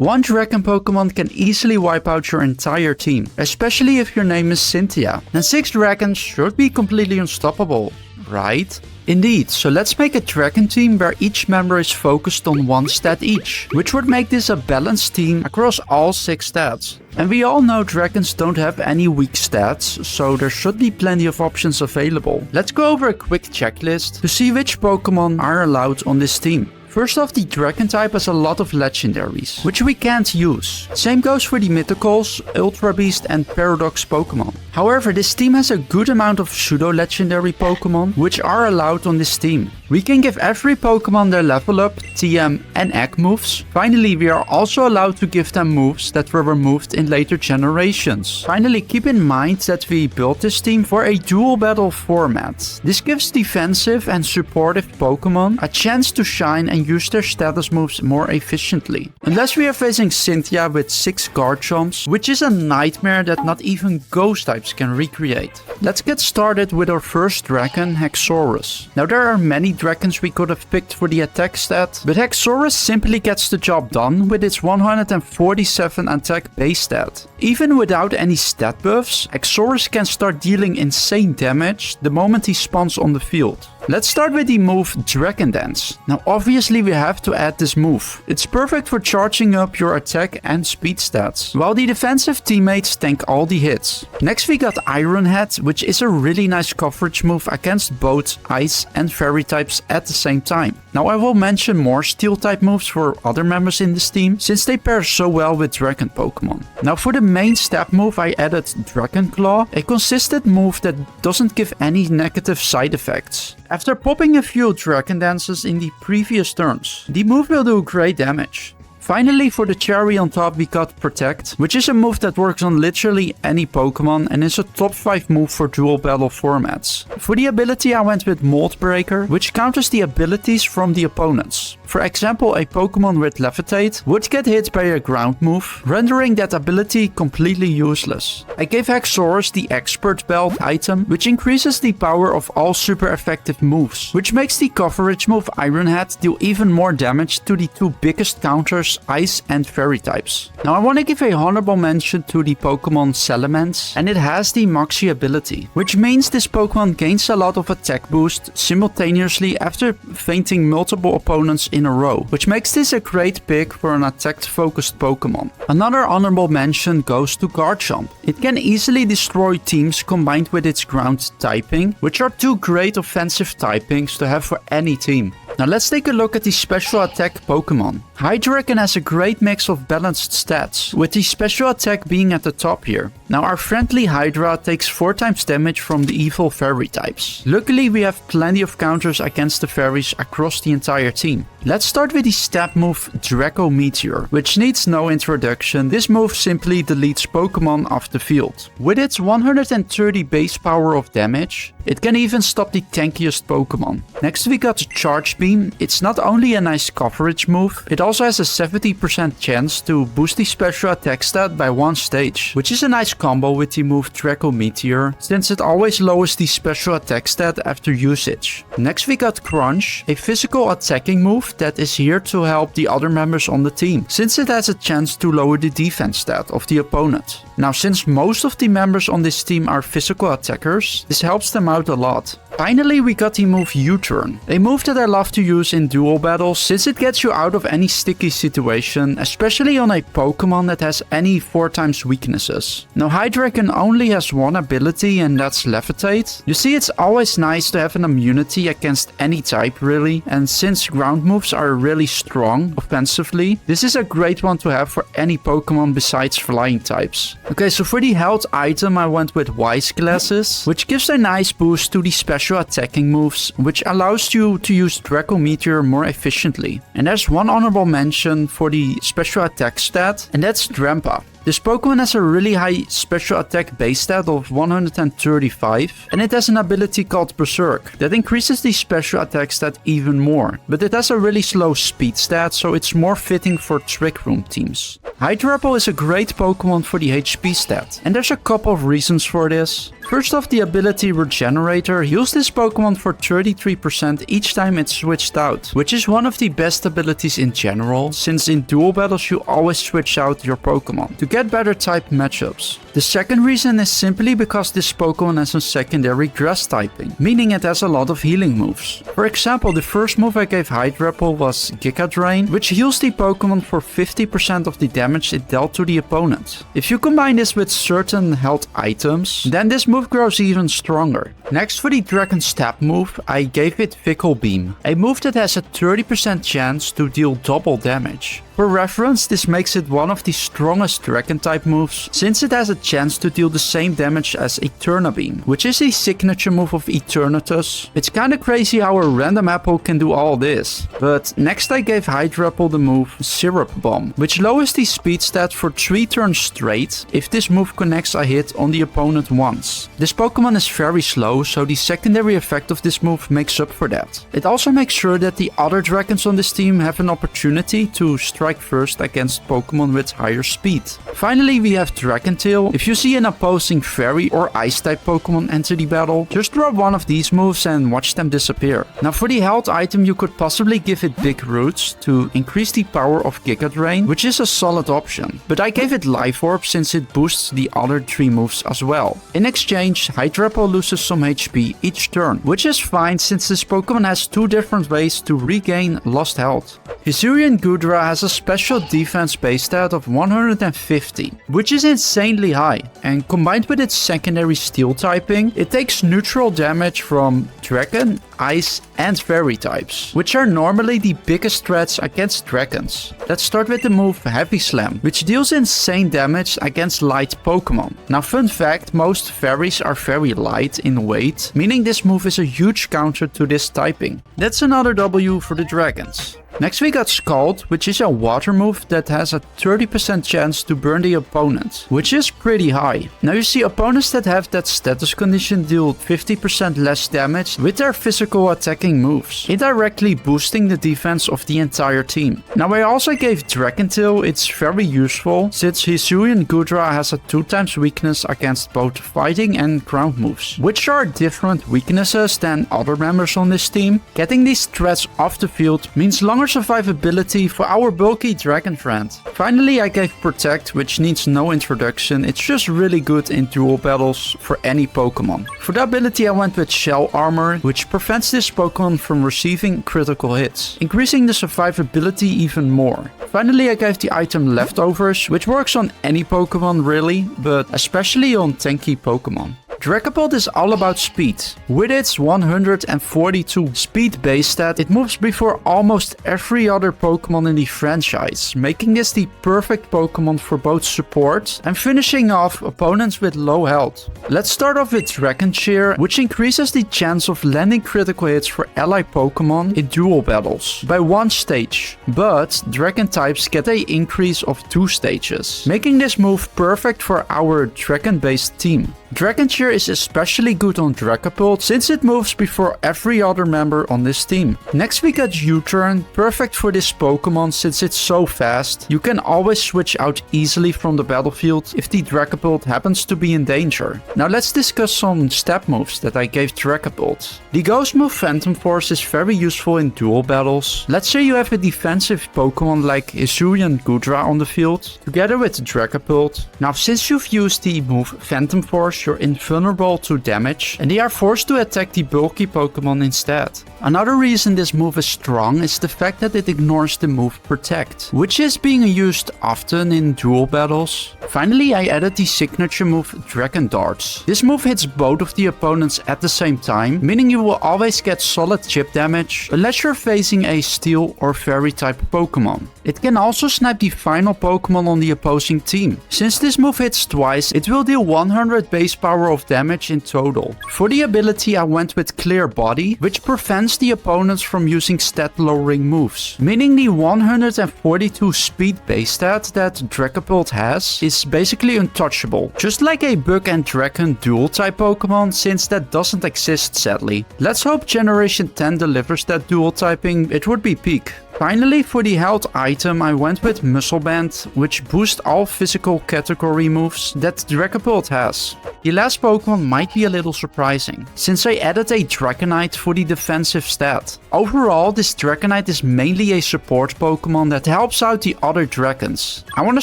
One Dragon Pokémon can easily wipe out your entire team, especially if your name is Cynthia. Then 6 dragons should be completely unstoppable, right? Indeed, so let's make a dragon team where each member is focused on one stat each, which would make this a balanced team across all 6 stats. And we all know dragons don't have any weak stats, so there should be plenty of options available. Let's go over a quick checklist to see which Pokémon are allowed on this team. First off, the Dragon type has a lot of legendaries, which we can't use. Same goes for the Mythicals, Ultra Beast and Paradox Pokémon. However, this team has a good amount of pseudo-legendary Pokémon, which are allowed on this team. We can give every Pokémon their level up, TM and Egg moves. Finally, we are also allowed to give them moves that were removed in later generations. Finally, keep in mind that we built this team for a dual battle format. This gives defensive and supportive Pokémon a chance to shine and use their status moves more efficiently. Unless we are facing Cynthia with 6 Garchomps, which is a nightmare that not even ghost types can recreate. Let's get started with our first dragon, Hexorus. Now there are many dragons we could have picked for the attack stat, but Hexorus simply gets the job done with its 147 attack base stat. Even without any stat buffs, Hexorus can start dealing insane damage the moment he spawns on the field. Let's start with the move Dragon Dance. Now obviously we have to add this move. It's perfect for charging up your attack and speed stats, while the defensive teammates tank all the hits. Next we got Iron Head, which is a really nice coverage move against both Ice and Fairy types at the same time. Now I will mention more Steel type moves for other members in this team, since they pair so well with Dragon Pokémon. Now for the main stab move I added Dragon Claw, a consistent move that doesn't give any negative side effects. After popping a few Dragon Dances in the previous turns, the move will do great damage. Finally, for the cherry on top we got Protect, which is a move that works on literally any Pokémon and is a top 5 move for dual battle formats. For the ability I went with Mold Breaker, which counters the abilities from the opponents. For example, a Pokémon with Levitate would get hit by a ground move, rendering that ability completely useless. I gave Hexorus the Expert Belt item, which increases the power of all super effective moves, which makes the coverage move Iron Head deal even more damage to the 2 biggest counters, Ice and Fairy types. Now I want to give a honorable mention to the Pokémon Salamence, and it has the Moxie ability, which means this Pokémon gains a lot of attack boost simultaneously after feinting multiple opponents in a row, which makes this a great pick for an attack-focused Pokémon. Another honorable mention goes to Garchomp. It can easily destroy teams combined with its ground typing, which are 2 great offensive typings to have for any team. Now let's take a look at the special attack Pokémon. Hydra has a great mix of balanced stats, with the special attack being at the top here. Now our friendly Hydra takes 4 times damage from the evil fairy types. Luckily we have plenty of counters against the fairies across the entire team. Let's start with the stab move Draco Meteor, which needs no introduction. This move simply deletes Pokémon off the field. With its 130 base power of damage, it can even stop the tankiest Pokémon. Next we got Charge Beam. It's not only a nice coverage move, it also has a 70% chance to boost the special attack stat by 1 stage, which is a nice combo with the move Draco Meteor, since it always lowers the special attack stat after usage. Next we got Crunch, a physical attacking move that is here to help the other members on the team, since it has a chance to lower the defense stat of the opponent. Now since most of the members on this team are physical attackers, this helps them out a lot. Finally we got the move U-Turn, a move that I love to use in duel battles since it gets you out of any sticky situation, especially on a Pokémon that has any 4 times weaknesses. Now Hydra only has 1 ability and that's Levitate. You see, it's always nice to have an immunity against any type really, and since ground moves are really strong offensively, this is a great one to have for any Pokémon besides flying types. Okay, so for the health item I went with Wise Glasses, which gives a nice boost to the special attacking moves, which allows you to use Draco Meteor more efficiently. And there's one honorable mention for the special attack stat, and that's Drampa. This Pokémon has a really high special attack base stat of 135, and it has an ability called Berserk that increases the special attack stat even more, but it has a really slow speed stat, so it's more fitting for Trick Room teams. Hydrapple is a great Pokémon for the HP stat, and there's a couple of reasons for this. First off, the ability Regenerator heals this Pokemon for 33% each time it's switched out, which is one of the best abilities in general, since in duel battles you always switch out your Pokemon to get better type matchups. The second reason is simply because this Pokemon has a secondary grass typing, meaning it has a lot of healing moves. For example, the first move I gave Hydrapple was Giga Drain, which heals the Pokemon for 50% of the damage it dealt to the opponent. If you combine this with certain health items, then this move grows even stronger. Next, for the Dragon Stab move, I gave it Fickle Beam, a move that has a 30% chance to deal double damage. For reference, this makes it one of the strongest Dragon type moves, since it has a chance to deal the same damage as Eterna Beam, which is a signature move of Eternatus. It's kinda crazy how a random apple can do all this. But next I gave Hydrapple the move Syrup Bomb, which lowers the speed stat for 3 turns straight if this move connects a hit on the opponent once. This Pokemon is very slow, so the secondary effect of this move makes up for that. It also makes sure that the other dragons on this team have an opportunity to strike first against Pokemon with higher speed. Finally, we have Dragon Tail. If you see an opposing Fairy or Ice type Pokemon enter the battle, just drop one of these moves and watch them disappear. Now for the health item, you could possibly give it Big Roots to increase the power of Giga Drain, which is a solid option. But I gave it Life Orb since it boosts the other 3 moves as well. In exchange, Hydrapple loses some HP each turn, which is fine since this Pokemon has 2 different ways to regain lost health. Hisuian Goodra has a special defense base stat of 150, which is insanely high, and combined with its secondary steel typing, it takes neutral damage from Dragon, Ice and Fairy types, which are normally the biggest threats against dragons. Let's start with the move Heavy Slam, which deals insane damage against light Pokemon. Now fun fact, most fairies are very light in weight, meaning this move is a huge counter to this typing. That's another W for the dragons. Next we got Scald, which is a water move that has a 30% chance to burn the opponent, which is pretty high. Now you see opponents that have that status condition deal 50% less damage with their physical attacking moves, indirectly boosting the defense of the entire team. Now I also gave Dragon Tail. It's very useful since Hisuian Goodra has a 2x weakness against both fighting and ground moves, which are different weaknesses than other members on this team. Getting these threats off the field means longer survivability for our bulky dragon friend. Finally, I gave Protect, which needs no introduction. It's just really good in duel battles for any Pokemon. For the ability, I went with Shell Armor, which prevents this Pokemon from receiving critical hits, increasing the survivability even more. Finally, I gave the item Leftovers, which works on any Pokemon really, but especially on tanky Pokemon. Dragapult is all about speed. With its 142 speed base stat, it moves before almost every other Pokemon in the franchise, making this the perfect Pokemon for both support and finishing off opponents with low health. Let's start off with Dragon Cheer, which increases the chance of landing critical hits for ally Pokemon in duel battles by 1 stage, but Dragon types get an increase of 2 stages, making this move perfect for our Dragon-based team. Dragon Cheer is especially good on Dragapult since it moves before every other member on this team. Next we got U-Turn, perfect for this Pokemon since it's so fast. You can always switch out easily from the battlefield if the Dragapult happens to be in danger. Now let's discuss some stab moves that I gave Dragapult. The Ghost move Phantom Force is very useful in duel battles. Let's say you have a defensive Pokemon like Hisuian Goodra on the field, together with Dragapult. Now since you've used the move Phantom Force, you're invulnerable to damage, and they are forced to attack the bulky Pokemon instead. Another reason this move is strong is the fact that it ignores the move Protect, which is being used often in duel battles. Finally, I added the signature move Dragon Darts. This move hits both of the opponents at the same time, meaning you will always get solid chip damage unless you're facing a Steel or Fairy type Pokemon. It can also snipe the final Pokemon on the opposing team. Since this move hits twice, it will deal 100 base power of damage in total. For the ability, I went with Clear Body, which prevents the opponents from using stat lowering moves, meaning the 142 speed base stat that Dragapult has is basically untouchable, just like a Bug and Dragon dual type Pokemon, since that doesn't exist sadly. Let's hope Generation 10 delivers that dual typing. It would be peak. Finally, for the health item, I went with Muscle Band, which boosts all physical category moves that Dragapult has. The last Pokemon might be a little surprising, since I added a Dragonite for the defensive stat. Overall, this Dragonite is mainly a support Pokemon that helps out the other dragons. I want to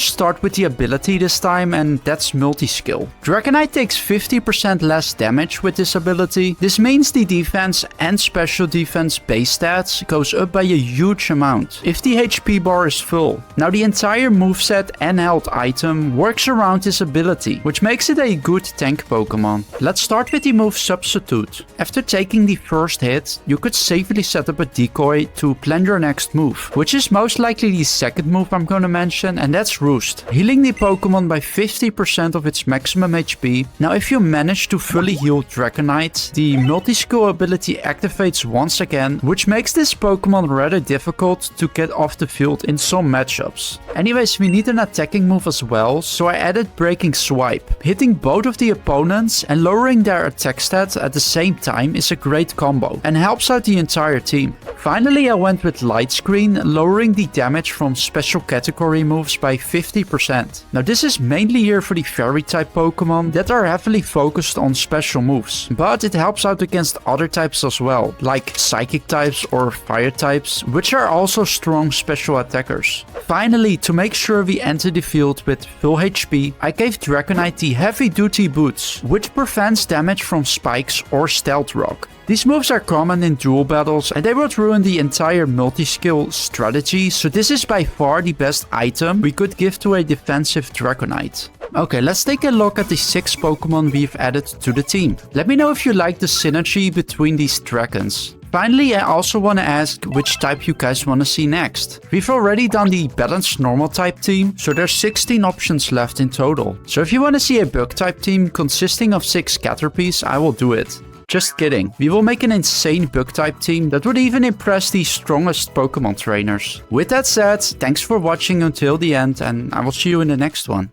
start with the ability this time, and that's multi-skill. Dragonite takes 50% less damage with this ability. This means the defense and special defense base stats goes up by a huge amount if the HP bar is full. Now the entire moveset and health item works around this ability, which makes it a good tank Pokemon. Let's start with the move Substitute. After taking the first hit, you could safely set up a decoy to plan your next move, which is most likely the second move I'm gonna mention, and that's Roost, healing the Pokemon by 50% of its maximum HP. Now if you manage to fully heal Dragonite, the multi-skill ability activates once again, which makes this Pokemon rather difficult to get off the field in some matchups. Anyways, we need an attacking move as well, so I added Breaking Swipe. Hitting both of the opponents and lowering their attack stat at the same time is a great combo and helps out the entire team. Finally, I went with Light Screen, lowering the damage from special category moves by 50%. Now this is mainly here for the fairy type Pokemon that are heavily focused on special moves, but it helps out against other types as well, like psychic types or fire types, which are also strong special attackers. Finally, to make sure we enter the field with full HP, I gave Dragonite the Heavy Duty Boots, which prevents damage from spikes or Stealth Rock. These moves are common in duel battles and they would ruin the entire multi-skill strategy, so this is by far the best item we could give to a defensive Dragonite. Okay, let's take a look at the 6 Pokemon we've added to the team. Let me know if you like the synergy between these dragons. Finally, I also want to ask which type you guys want to see next. We've already done the balanced normal type team, so there's 16 options left in total. So if you want to see a bug type team consisting of 6 Caterpies, I will do it. Just kidding, we will make an insane bug type team that would even impress the strongest Pokemon trainers. With that said, thanks for watching until the end, and I will see you in the next one.